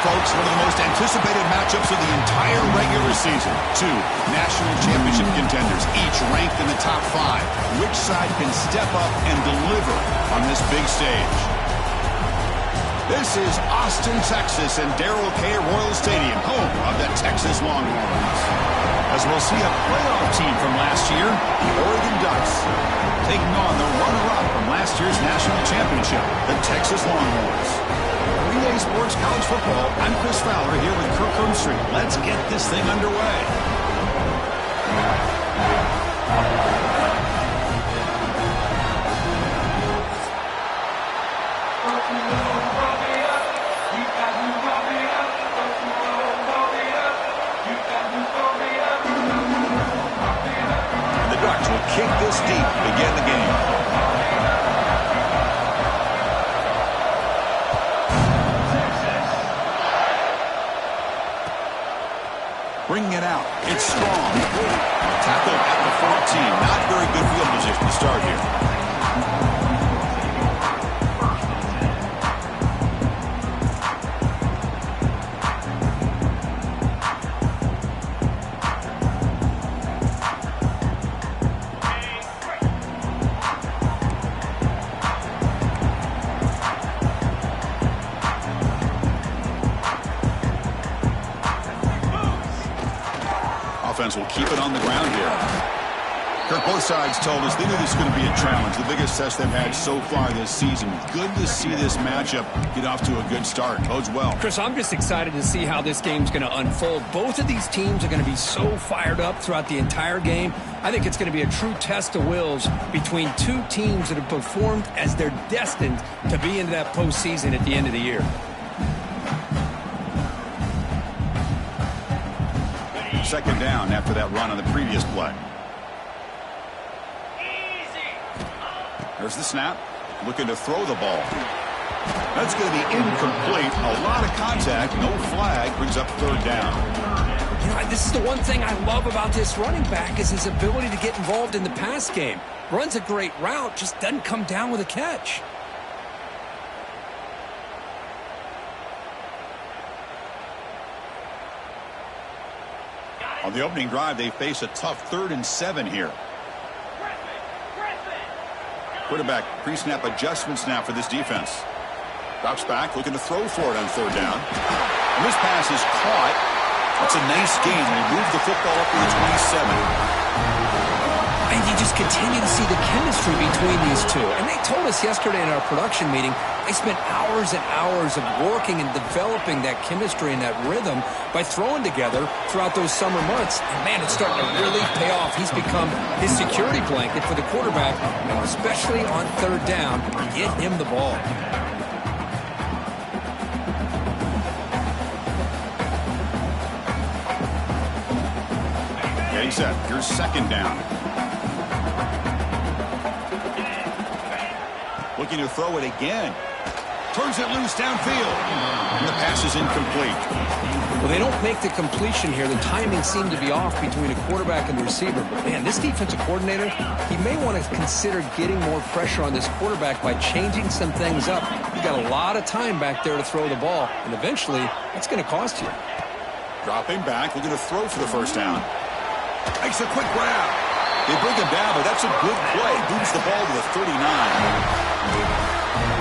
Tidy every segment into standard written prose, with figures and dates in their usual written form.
folks, one of the most anticipated matchups of the entire regular season. Two national championship contenders, each ranked in the top 5. Which side can step up and deliver on this big stage? This is Austin, Texas, and Darrell K. Royal Stadium, home of the Texas Longhorns. As we'll see a playoff team from last year, the Oregon Ducks, taking on the runner-up from last year's national championship, the Texas Longhorns. Relay Sports College Football, I'm Chris Fowler here with Kirk Herbstreit. Let's get this thing underway. Kick this deep to begin the game. Bringing it out. It's strong. Tackled at the 14. Not very good field position to start here. Will keep it on the ground here. Kirk, both sides told us they knew this was going to be a challenge, the biggest test they've had so far this season. Good to see this matchup get off to a good start. Bodes well. Chris, I'm just excited to see how this game's going to unfold. Both of these teams are going to be so fired up throughout the entire game. I think it's going to be a true test of wills between two teams that have performed as they're destined to be into that postseason at the end of the year. Second down after that run on the previous play. There's the snap. Looking to throw the ball. That's going to be incomplete. A lot of contact. No flag. Brings up third down. You know, this is the one thing I love about this running back is his ability to get involved in the pass game. Runs a great route, just doesn't come down with a catch. On the opening drive, they face a tough 3rd and 7 here. Quarterback pre-snap adjustments now for this defense. Drops back, looking to throw for it on third down. And this pass is caught. That's a nice gain. They move the football up to the 27. And you just continue to see the chemistry between these two. And they told us yesterday in our production meeting, they spent hours and hours of working and developing that chemistry and that rhythm by throwing together throughout those summer months. And, man, it's starting to really pay off. He's become his security blanket for the quarterback, and especially on third down, get him the ball. Getting set. Here's second down. Looking to throw it again. Turns it loose downfield. And the pass is incomplete. Well, they don't make the completion here. The timing seemed to be off between a quarterback and the receiver. But, man, this defensive coordinator, he may want to consider getting more pressure on this quarterback by changing some things up. You've got a lot of time back there to throw the ball, and eventually that's going to cost you. Dropping back, looking to throw for the first down. Makes a quick grab. They bring him down, but that's a good play. Moves the ball to the 39.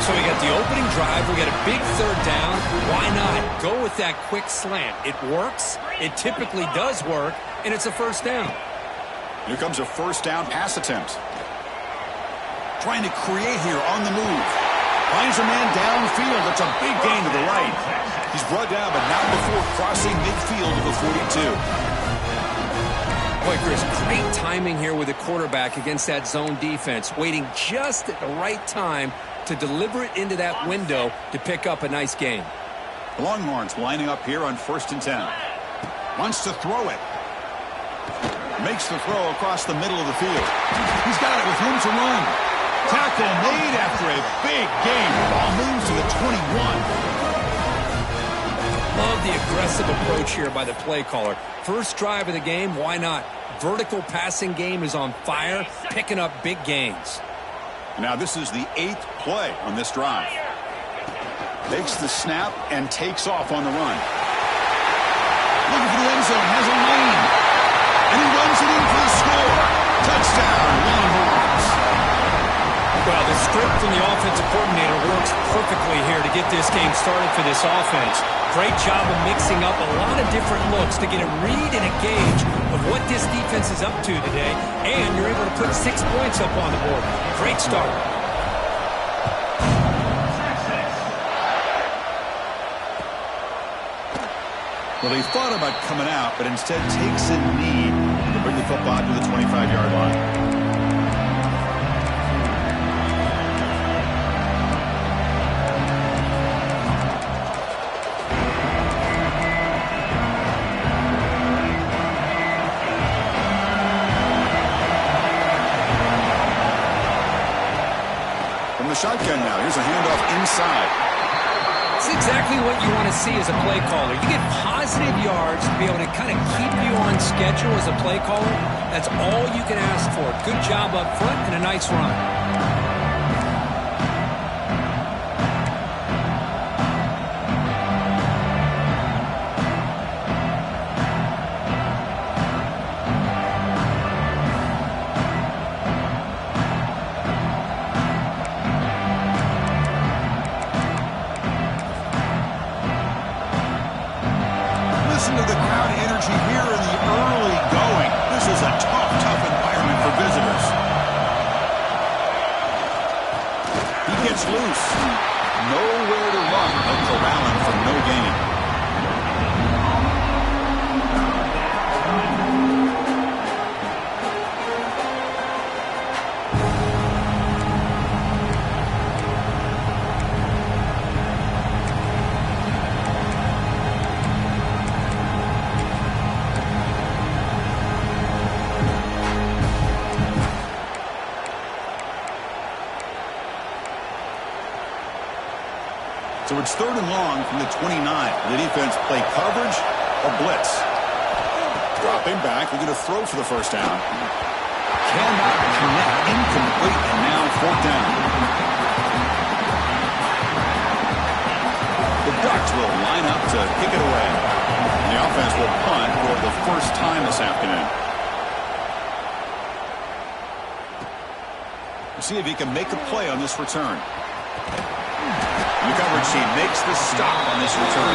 So we got the opening drive. We got a big third down. Why not go with that quick slant? It works. It typically does work, and it's a first down. Here comes a first down pass attempt. Trying to create here on the move. Finds a man downfield. That's a big gain to the right. He's brought down, but not before crossing midfield to the 42. Boy, Chris, great timing here with the quarterback against that zone defense, waiting just at the right time to deliver it into that window to pick up a nice gain. The Longhorns lining up here on 1st and 10. Wants to throw it. Makes the throw across the middle of the field. He's got it with room to run. Tackle made after a big gain. Ball moves to the 21. Love the aggressive approach here by the play caller. First drive of the game, why not? Vertical passing game is on fire, picking up big gains. Now this is the 8th play on this drive. Makes the snap and takes off on the run. Looking for the end zone, has a lane. And he runs it in for the score. Touchdown, Longhorns. Well, the script from the offensive coordinator works perfectly here to get this game started for this offense. Great job of mixing up a lot of different looks to get a read and a gauge of what this defense is up to today, and you're able to put 6 points up on the board. Great start. Well, he thought about coming out, but instead takes a knee to bring the football to the 25-yard line. From the shotgun now, here's a handoff inside. It's exactly what you want to see as a play caller. You get positive yards to be able to kind of keep you on schedule as a play caller. That's all you can ask for. Good job up front and a nice run. Listen to the crowd energy here in the early going. This is a tough environment for visitors. He gets loose. Nowhere to run, but corralling for no gain. So it's 3rd and long from the 29. The defense play coverage or blitz. Dropping back. They're going to throw for the first down. Cannot connect. Incomplete. And now 4th down. The Ducks will line up to kick it away. And the offense will punt for the first time this afternoon. We'll see if he can make a play on this return. The coverage team makes the stop on this return.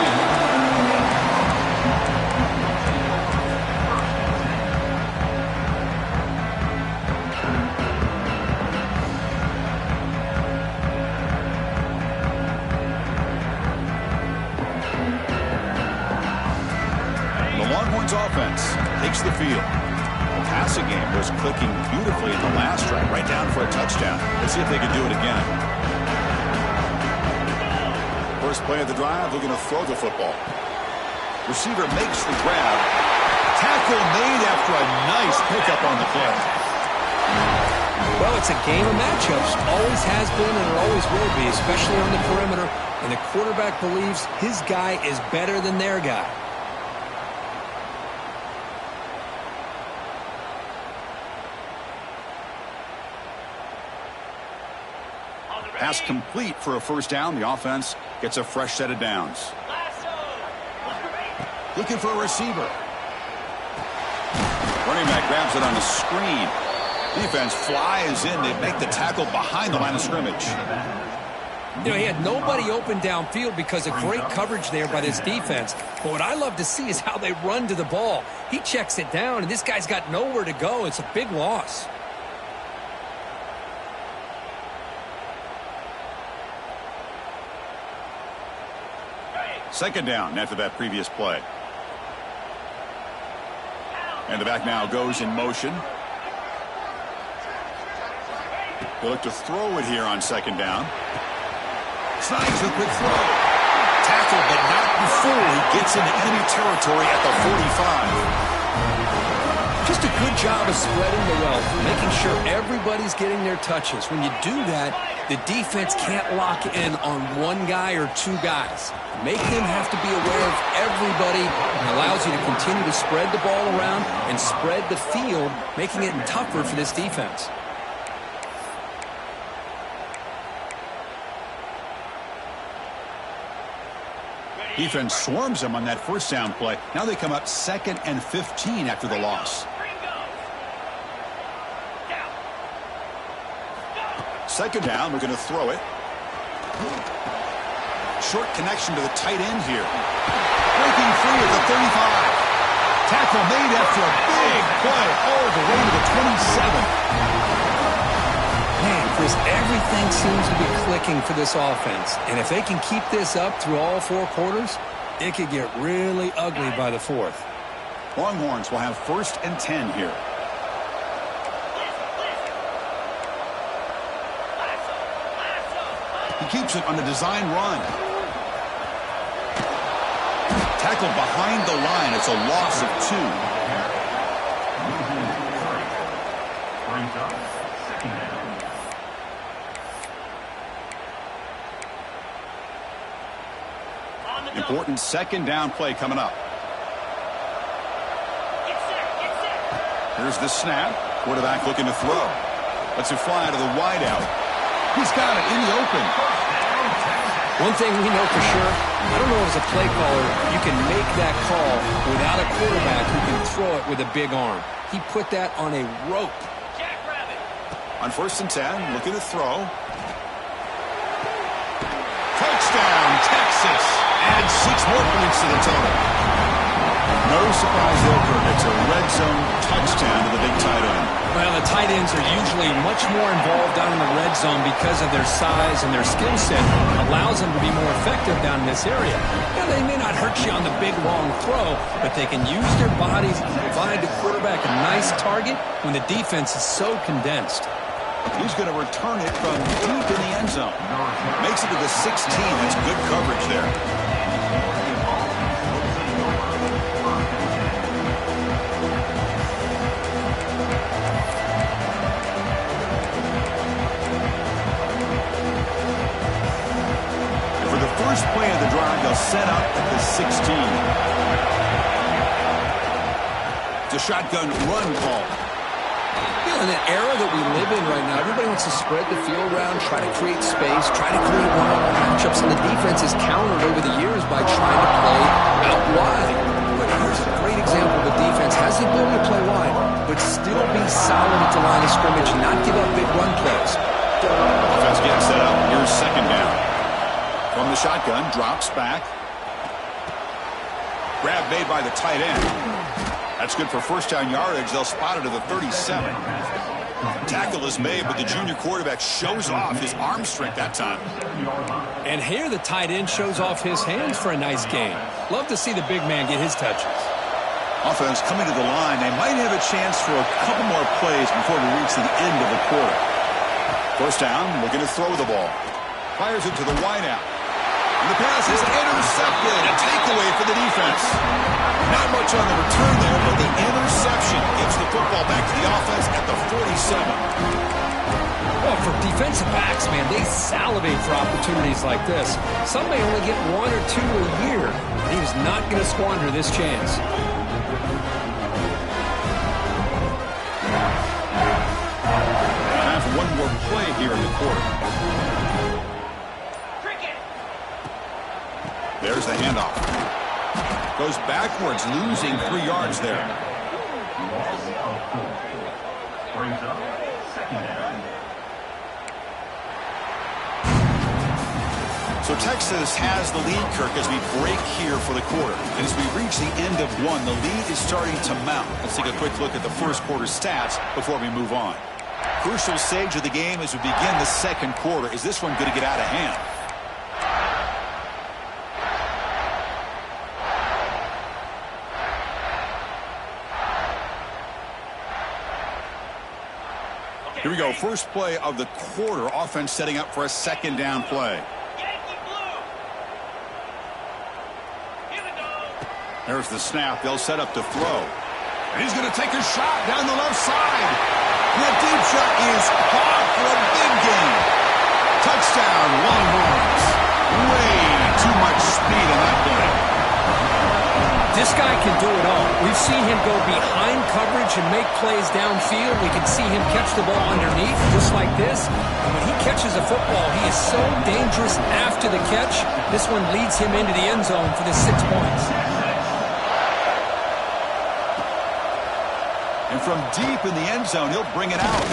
The Longhorns offense takes the field. The passing game was clicking beautifully in the last drive, right down for a touchdown. Let's see if they can do it again. First play of the drive, they're going to throw the football. Receiver makes the grab. Tackle made after a nice pickup on the play. Well, it's a game of matchups. Always has been and it always will be, especially on the perimeter. And the quarterback believes his guy is better than their guy. Pass complete for a first down. The offense gets a fresh set of downs. Looking for a receiver. Running back grabs it on the screen. Defense flies in. They make the tackle behind the line of scrimmage. You know, he had nobody open downfield because of great coverage there by this defense. But what I love to see is how they run to the ball. He checks it down, and this guy's got nowhere to go. It's a big loss. Second down after that previous play. And the back now goes in motion. They look to throw it here on second down. Snides a quick throw. Tackle, but not before he gets into enemy territory at the 45. Just a good job of spreading the wealth, making sure everybody's getting their touches. When you do that, the defense can't lock in on one guy or two guys. Make them have to be aware of everybody, and allows you to continue to spread the ball around and spread the field, making it tougher for this defense. Defense swarms them on that first down play. Now they come up 2nd and 15 after the loss. Second down, we're going to throw it. Short connection to the tight end here. Breaking free at the 35. Tackle made after a big play all the way to the 27. Man, Chris, everything seems to be clicking for this offense. And if they can keep this up through all 4 quarters, it could get really ugly by the 4th. Longhorns will have 1st and 10 here. He keeps it on the design run. Tackled behind the line. It's a loss of 2. Important second down play coming up. Here's the snap. Quarterback looking to throw. Lets it fly to the wideout. He's got it in the open. One thing we know for sure, I don't know as a play caller, you can make that call without a quarterback who can throw it with a big arm. He put that on a rope. On 1st and 10, looking to throw. Touchdown, Texas. Adds 6 more points to the total. No surprise there, Kirk. It's a red zone touchdown to the big tight end. Well, the tight ends are usually much more involved down in the red zone because of their size and their skill set. Allows them to be more effective down in this area. Now, they may not hurt you on the big, long throw, but they can use their bodies to provide the quarterback a nice target when the defense is so condensed. He's going to return it from deep in the end zone. Makes it to the 16. That's good coverage there. And for the first play of the drive, they'll set up at the 16. It's a shotgun run call. In the era that we live in right now, everybody wants to spread the field around, try to create space, try to create one-on-one matchups, and the defense has countered over the years by trying to play out wide. But here's a great example of a defense has the ability to play wide, but still be solid at the line of scrimmage and not give up big run plays. Offense getting set up. Here's second down. From the shotgun, drops back. Grab made by the tight end. That's good for first down yardage. They'll spot it to the 37. Tackle is made, but the junior quarterback shows off his arm strength that time. And here the tight end shows off his hands for a nice gain. Love to see the big man get his touches. Offense coming to the line. They might have a chance for a couple more plays before we reach the end of the quarter. First down, looking to throw the ball. Fires it to the wideout. And the pass is intercepted. A takeaway for the defense. Not much on the return there, but the interception gives the football back to the offense at the 47. Well, for defensive backs, man, they salivate for opportunities like this. Some may only get 1 or 2 a year. He was not going to squander this chance. Time for one more play here in the quarter. There's the handoff. Goes backwards, losing 3 yards there. Brings up second down. So Texas has the lead, Kirk, as we break here for the quarter. And as we reach the end of one, the lead is starting to mount. Let's take a quick look at the first quarter stats before we move on. Crucial stage of the game as we begin the second quarter. Is this one going to get out of hand? Here we go. First play of the quarter. Offense setting up for a second down play. There's the snap. They'll set up to throw. And he's going to take a shot down the left side. And that deep shot is caught for a big gain. Touchdown, Longhorns. Way too much speed on that play. This guy can do it all. We've seen him go behind coverage and make plays downfield. We can see him catch the ball underneath, just like this. And when he catches a football, he is so dangerous after the catch. This one leads him into the end zone for the 6 points. And from deep in the end zone, he'll bring it out.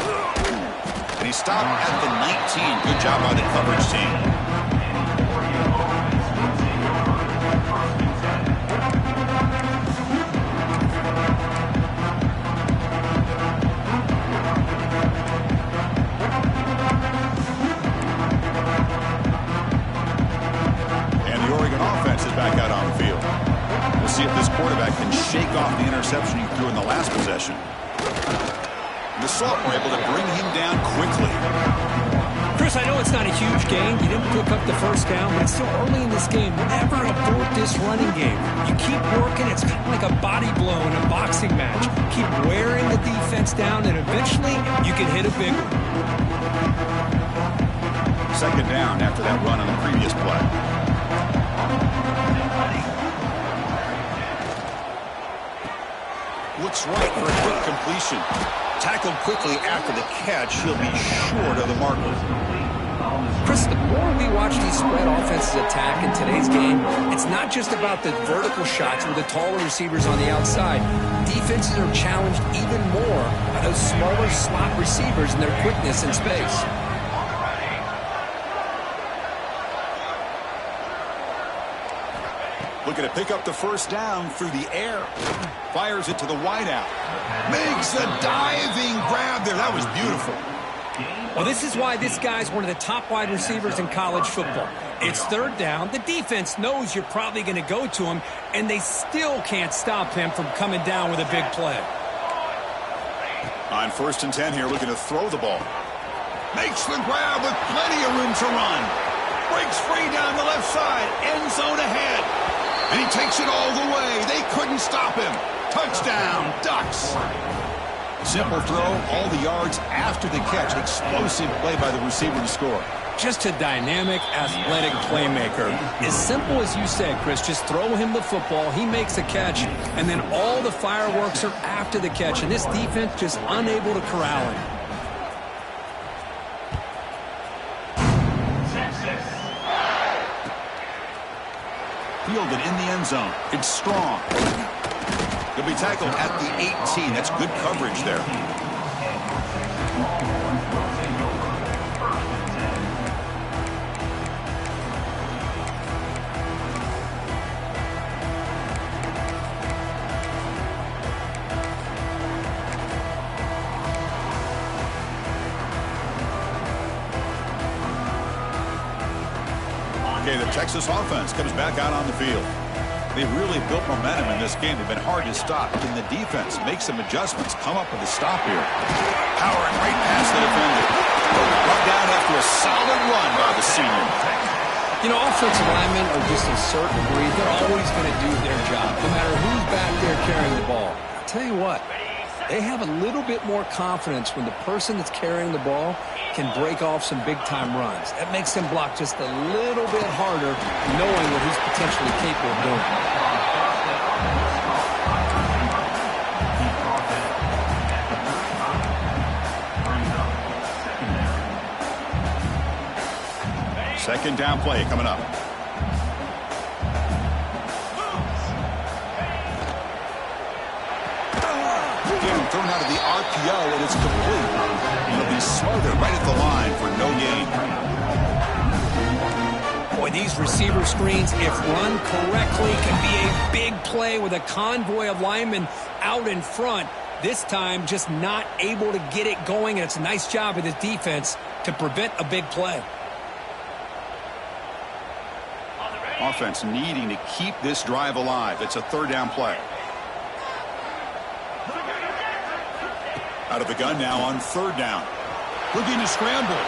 And he stopped at the 19. Good job by the coverage team. Back out on the field. We'll see if this quarterback can shake off the interception he threw in the last possession. The Salt were able to bring him down quickly. Chris, I know it's not a huge gain. You didn't pick up the first down, but it's still early in this game. Never abort this running game. You keep working. It's kind of like a body blow in a boxing match. Keep wearing the defense down, and eventually you can hit a big one. Second down after that run on the previous play. Looks right for a quick completion. Tackled quickly after the catch. He'll be short of the marker. Chris, the more we watch these spread offenses attack in today's game, it's not just about the vertical shots with the taller receivers on the outside. Defenses are challenged even more by those smaller slot receivers and their quickness in space. Looking to pick up the first down through the air. Fires it to the wideout. Makes a diving grab there. That was beautiful. Well, this is why this guy's one of the top wide receivers in college football. It's third down. The defense knows you're probably going to go to him, and they still can't stop him from coming down with a big play. On 1st and 10 here, looking to throw the ball. Makes the grab with plenty of room to run. Breaks free down the left side. End zone ahead. And he takes it all the way. They couldn't stop him. Touchdown, Ducks. Simple throw, all the yards after the catch. Explosive play by the receiver to score. Just a dynamic, athletic playmaker. As simple as you said, Chris, just throw him the football. He makes a catch, and then all the fireworks are after the catch. And this defense just unable to corral him. Fielded in the end zone. It's strong. He'll be tackled at the 18. That's good coverage there. Okay, the Texas offense comes back out on the field. They've really built momentum in this game. They've been hard to stop. Can the defense make some adjustments, come up with a stop here? Power and right past the defender. Brought down after a solid run by the senior. You know, offensive linemen are just a certain breed. They're always going to do their job, no matter who's back there carrying the ball. I'll tell you what, they have a little bit more confidence when the person that's carrying the ball can break off some big-time runs. That makes them block just a little bit harder, knowing what he's potentially capable of doing. Second down play coming up. Again, thrown out of the RPO, and it's complete. It'll be smothered right at the line for no gain. Boy, these receiver screens, if run correctly, can be a big play with a convoy of linemen out in front. This time, just not able to get it going, and it's a nice job of the defense to prevent a big play. Offense needing to keep this drive alive. It's a third down play. Out of the gun now on third down. Looking to scramble.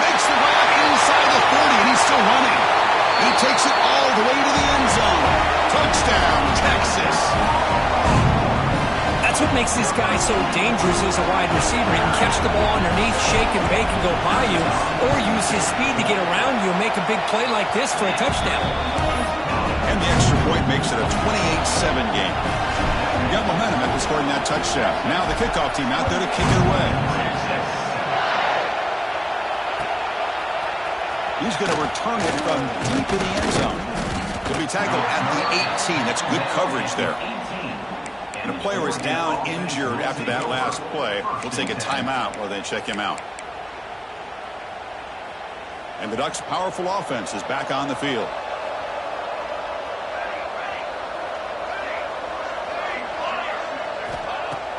Makes the grab inside the 30, and he's still running. And he takes it all the way to the end zone. Touchdown, Texas. That's what makes this guy so dangerous as a wide receiver. He can catch the ball underneath, shake and bake and go by you, or use his speed to get around you and make a big play like this for a touchdown. And the extra point makes it a 28-7 game. Got momentum after scoring that touchdown. Now the kickoff team out there to kick it away. He's going to return it from deep in the end zone. He'll be tackled at the 18. That's good coverage there. And a player is down injured after that last play. We'll take a timeout while they check him out. And the Ducks' powerful offense is back on the field.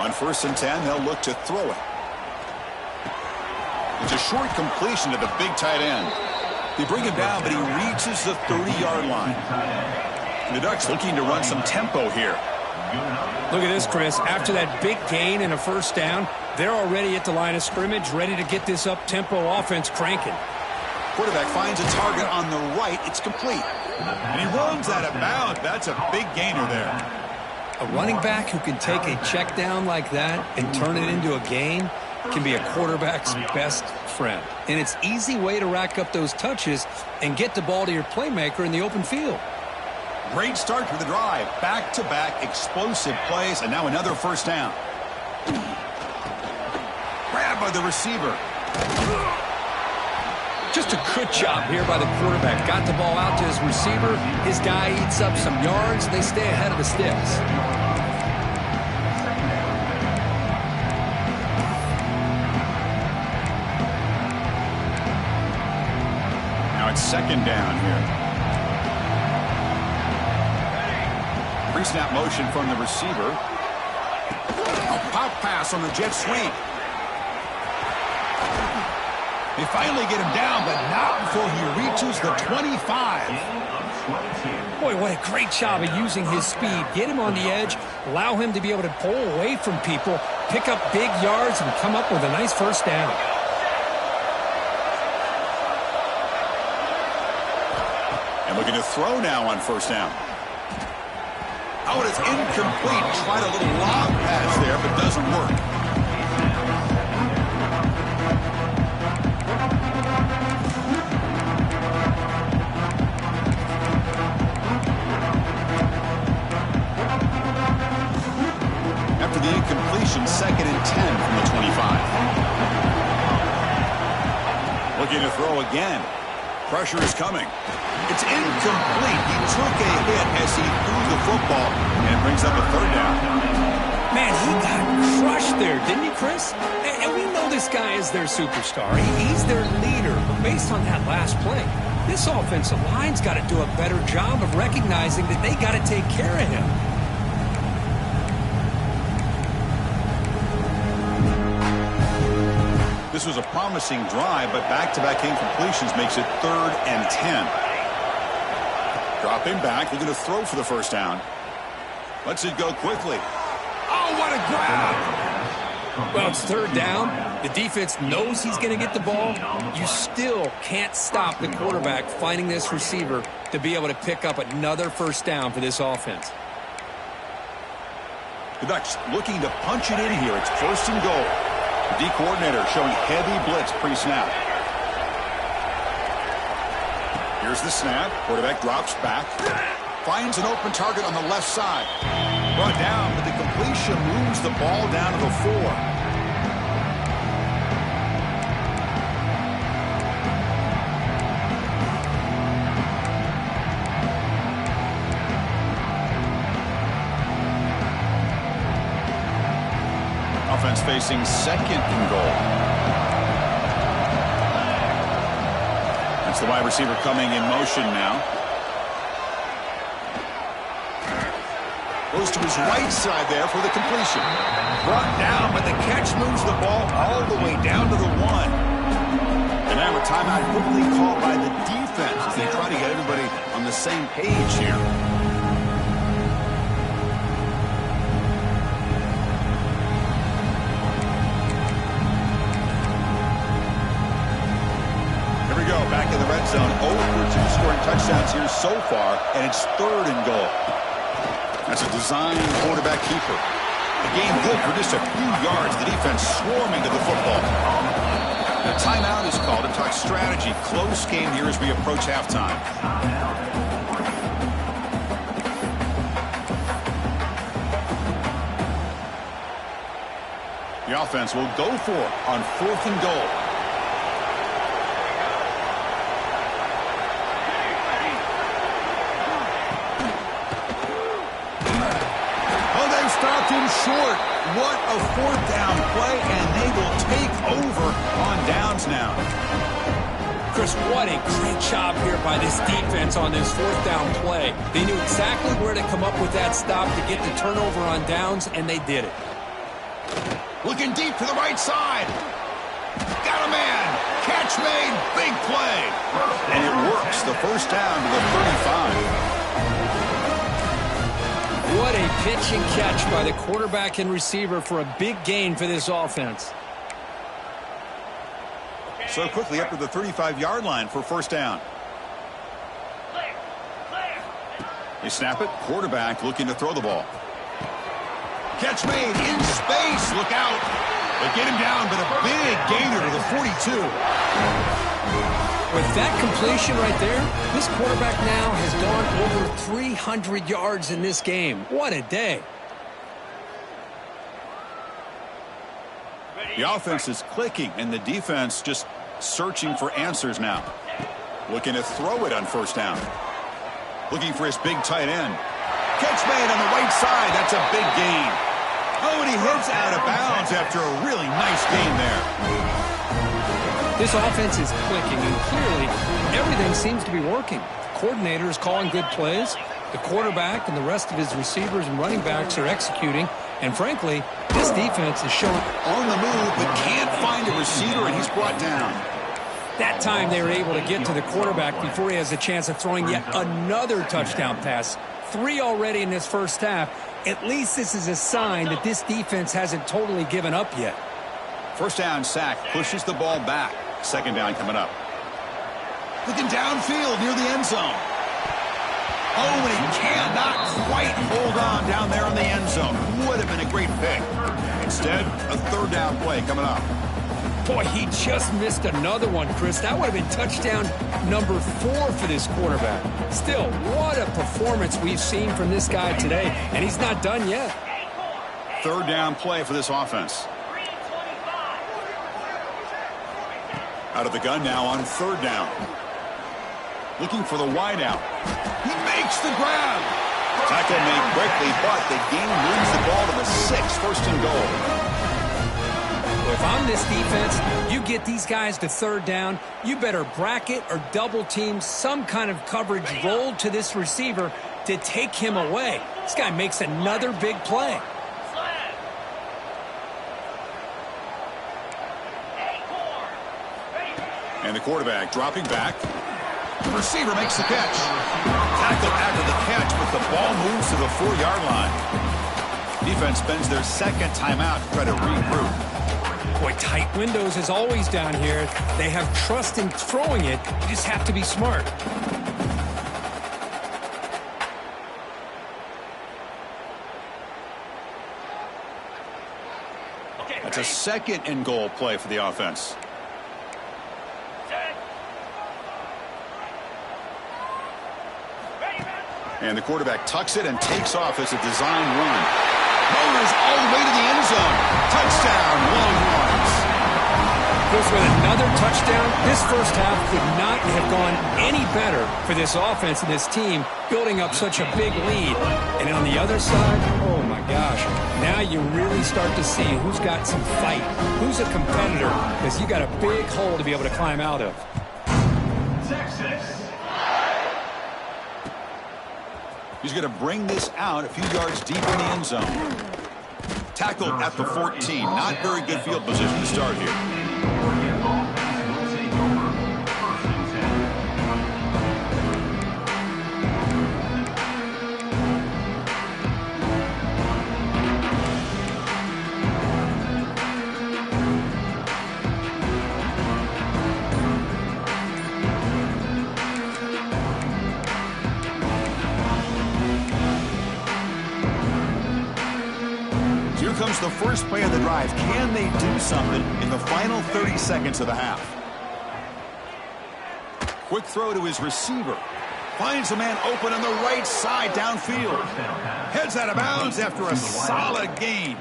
On 1st and 10, they'll look to throw it. It's a short completion to the big tight end. They bring him down, but he reaches the 30-yard line. And the Ducks looking to run some tempo here. Look at this, Chris. After that big gain and a first down, they're already at the line of scrimmage, ready to get this up-tempo offense cranking. Quarterback finds a target on the right. It's complete. And he runs out of bounds. That's a big gainer there. A running back who can take a check down like that and turn it into a gain can be a quarterback's best friend. And it's an easy way to rack up those touches and get the ball to your playmaker in the open field. Great start to the drive. Back-to-back explosive plays, and now another first down. Grabbed by the receiver. Just a good job here by the quarterback. Got the ball out to his receiver. His guy eats up some yards. They stay ahead of the sticks. Now it's second down here. Pre-snap motion from the receiver. A pop pass on the jet sweep. They finally get him down, but not before he reaches the 25. Boy, what a great job of using his speed. Get him on the edge, allow him to be able to pull away from people, pick up big yards, and come up with a nice first down. And looking to throw now on first down. Oh, it is incomplete. Tried a little lob pass there, but doesn't work. After the incompletion, 2nd and 10 from the 25. Looking to throw again. Pressure is coming. It's incomplete. He took a hit as he threw the football, and it brings up a third down. Man, he got crushed there, didn't he, Chris? And we know this guy is their superstar. He's their leader. But based on that last play, this offensive line's got to do a better job of recognizing that they got to take care of him. This was a promising drive, but back-to-back incompletions makes it 3rd and 10. Dropping back, looking to throw for the first down. Lets it go quickly. Oh, what a grab! Well, it's 3rd down. The defense knows he's going to get the ball. You still can't stop the quarterback finding this receiver to be able to pick up another first down for this offense. The Ducks looking to punch it in here. It's 1st and goal. The D coordinator showing heavy blitz pre-snap. Here's the snap. Quarterback drops back. Finds an open target on the left side. Brought down, but the completion moves the ball down to the 4. Offense facing 2nd and goal. That's the wide receiver coming in motion now. Goes to his right side there for the completion. Brought down, but the catch moves the ball all the way down to the 1. And now a timeout quickly called by the defense as they try to get everybody on the same page here. Back in the red zone, 0 for 2 scoring touchdowns here so far, and it's 3rd and goal. That's a design quarterback keeper. The game good for just a few yards. The defense swarming to the football. The timeout is called to talk strategy. Close game here as we approach halftime. The offense will go for it on 4th and goal. Oh, they stopped him short. What a 4th down play, and they will take over on downs now. Chris, what a great job here by this defense on this 4th down play. They knew exactly where to come up with that stop to get the turnover on downs, and they did it. Looking deep to the right side. Got a man. Catch made. Big play. And it works. The 1st down to the 35. What a pitch and catch by the quarterback and receiver for a big gain for this offense. So quickly up to the 35-yard line for 1st down. They snap it. Quarterback looking to throw the ball. Catch made in space. Look out. They get him down, but a big gainer to the 42. With that completion right there, this quarterback now has gone over 300 yards in this game. What a day. The offense is clicking, and the defense just searching for answers now. Looking to throw it on 1st down. Looking for his big tight end. Catch made on the right side. That's a big gain. Oh, and he heads out of bounds after a really nice gain there. This offense is clicking, and clearly everything seems to be working. The coordinator is calling good plays. The quarterback and the rest of his receivers and running backs are executing. And frankly, this defense is showing on the move, but can't find a receiver, and he's brought down. That time they were able to get to the quarterback before he has a chance of throwing yet another touchdown pass. 3 already in this 1st half. At least this is a sign that this defense hasn't totally given up yet. 1st down sack pushes the ball back. 2nd down coming up. Looking downfield near the end zone. Oh, and he cannot quite hold on down there in the end zone. Would have been a great pick. Instead, a 3rd down play coming up. Boy, he just missed another one, Chris. That would have been touchdown number 4 for this quarterback. Still, what a performance we've seen from this guy today, and he's not done yet. 3rd down play for this offense. Out of the gun now on 3rd down. Looking for the wideout. He makes the grab. Tackle made quickly, but the game moves the ball to the 6, 1st and goal. Well, if I'm this defense, you get these guys to 3rd down, you better bracket or double team some kind of coverage rolled to this receiver to take him away. This guy makes another big play. And the quarterback dropping back. The receiver makes the catch. Tackle after the catch, but the ball moves to the 4-yard line. Defense spends their 2nd timeout to try to regroup. Boy, tight windows as always down here. They have trust in throwing it. You just have to be smart. That's a 2nd and goal play for the offense. And the quarterback tucks it and takes off as a design run. Motors all the way to the end zone. Touchdown, Longhorns. Chris, with another touchdown, this 1st half could not have gone any better for this offense and this team, building up such a big lead. And on the other side, oh my gosh, now you really start to see who's got some fight, who's a competitor, because you got a big hole to be able to climb out of. He's going to bring this out a few yards deep in the end zone. Tackled at the 14. Not very good field position to start here. Comes the first play of the drive. Can they do something in the final 30 seconds of the half? Quick throw to his receiver. Finds a man open on the right side downfield. Heads out of bounds after a solid gain.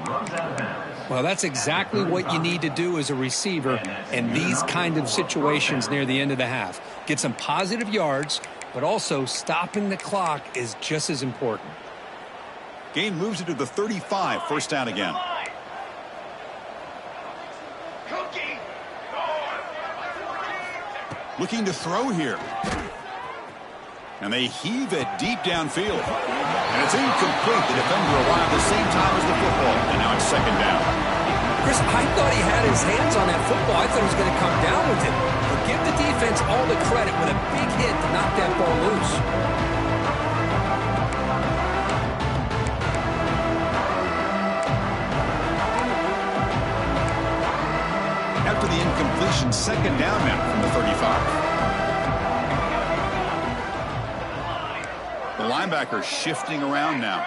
Well, that's exactly what you need to do as a receiver in these kind of situations near the end of the half. Get some positive yards, but also stopping the clock is just as important. Gain moves it to the 35, first down again. Looking to throw here. And they heave it deep downfield. And it's incomplete. The defender arrived at the same time as the football. And now it's second down. Chris, I thought he had his hands on that football. I thought he was going to come down with it. But give the defense all the credit with a big hit to knock that ball loose. After the incompletion, second down now from the 35. The linebacker shifting around now.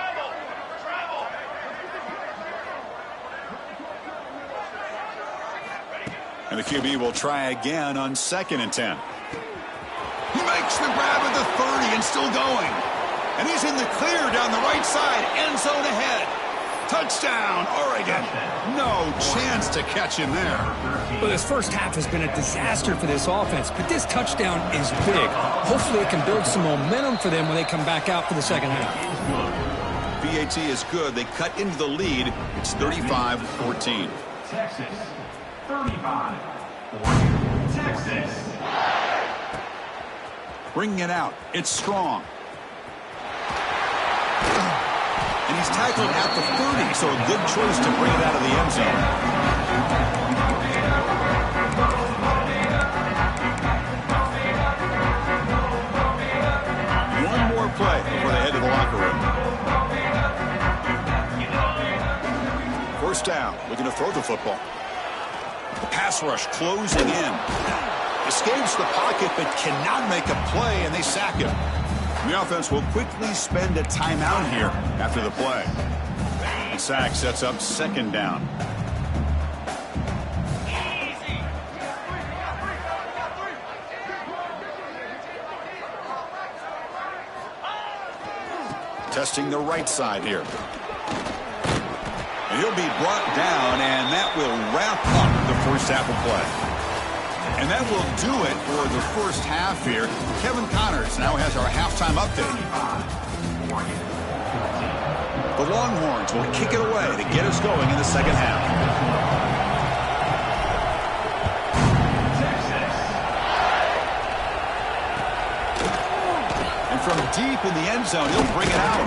And the QB will try again on 2nd and 10. He makes the grab at the 30 and still going. And he's in the clear down the right side. End zone ahead. Touchdown, Oregon. No chance to catch him there. Well, this first half has been a disaster for this offense, but this touchdown is big. Hopefully it can build some momentum for them when they come back out for the second half. VAT is good. They cut into the lead. It's 35-14. Texas, 35. Texas. Bringing it out. It's strong. And he's tackled at the 30, so a good choice to bring it out of the end zone. One more play before they head to the locker room. First down, looking to throw the football. The pass rush closing in. Escapes the pocket, but cannot make a play, and they sack him. The offense will quickly spend a timeout here after the play. The sack sets up second down. Testing the right side here. And he'll be brought down, and that will wrap up the first half of play. And that will do it for the first half here. Kevin Connors now has our halftime update. The Longhorns will kick it away to get us going in the second half. And from deep in the end zone, he'll bring it out.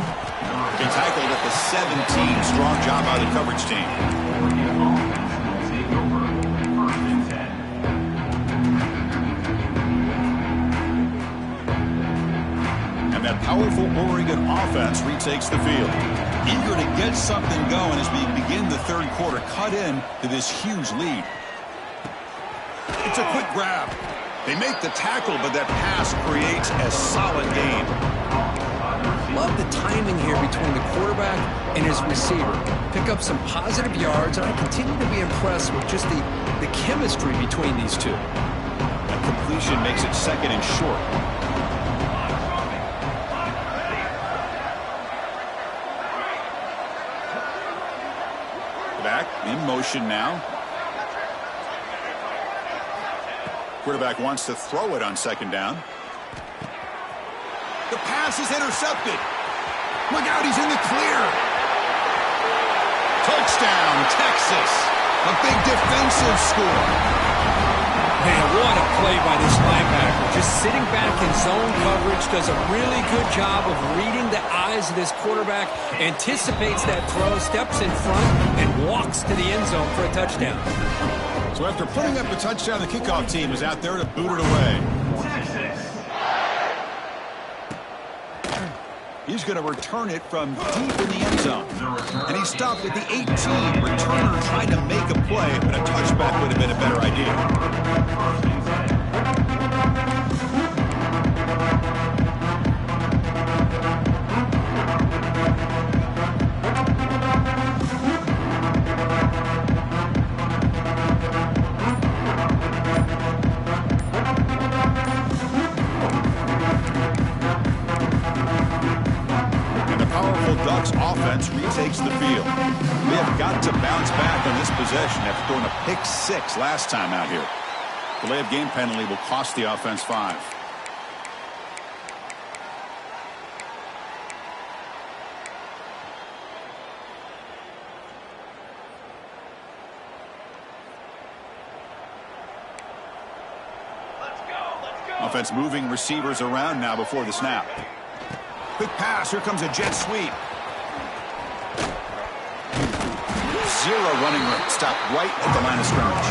He tackled at the 17. Strong job by the coverage team. That powerful Oregon offense retakes the field. Eager to get something going as we begin the third quarter. Cut in to this huge lead. It's a quick grab. They make the tackle, but that pass creates a solid gain. Love the timing here between the quarterback and his receiver. Pick up some positive yards, and I continue to be impressed with just the chemistry between these two. A completion makes it second and short. Back in motion now. Quarterback wants to throw it on second down. The pass is intercepted. Look out, he's in the clear. Touchdown, Texas. A big defensive score. Man, what a play by this linebacker. Just sitting back in zone coverage, does a really good job of reading the eyes of this quarterback, anticipates that throw, steps in front, and walks to the end zone for a touchdown. So after putting up a touchdown, the kickoff team is out there to boot it away. He's going to return it from deep in the end zone. And he stopped at the 18. Returner trying to make a play, but a touchback would have been a better idea. Ducks offense retakes the field. We have Got to bounce back on this possession after throwing a pick 6 last time out here. Delay of game penalty will cost the offense 5. Offense moving receivers around now before the snap. Quick pass. Here comes a jet sweep. 0 running room. Stopped right at the line of scrimmage.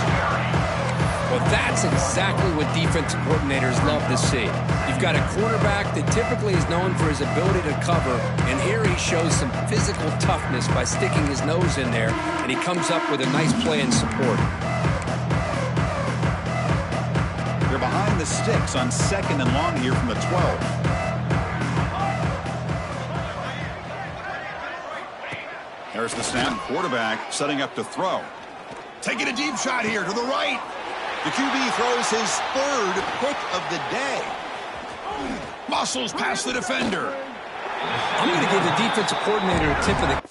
Well, that's exactly what defensive coordinators love to see. You've got a quarterback that typically is known for his ability to cover, and here he shows some physical toughness by sticking his nose in there, and he comes up with a nice play in support. They're behind the sticks on 2nd and long here from the 12. There's the snap. Quarterback setting up to throw. Taking a deep shot here to the right. The QB throws his 3rd pick of the day. Muscles past the defender. I'm going to give the defensive coordinator a tip of the...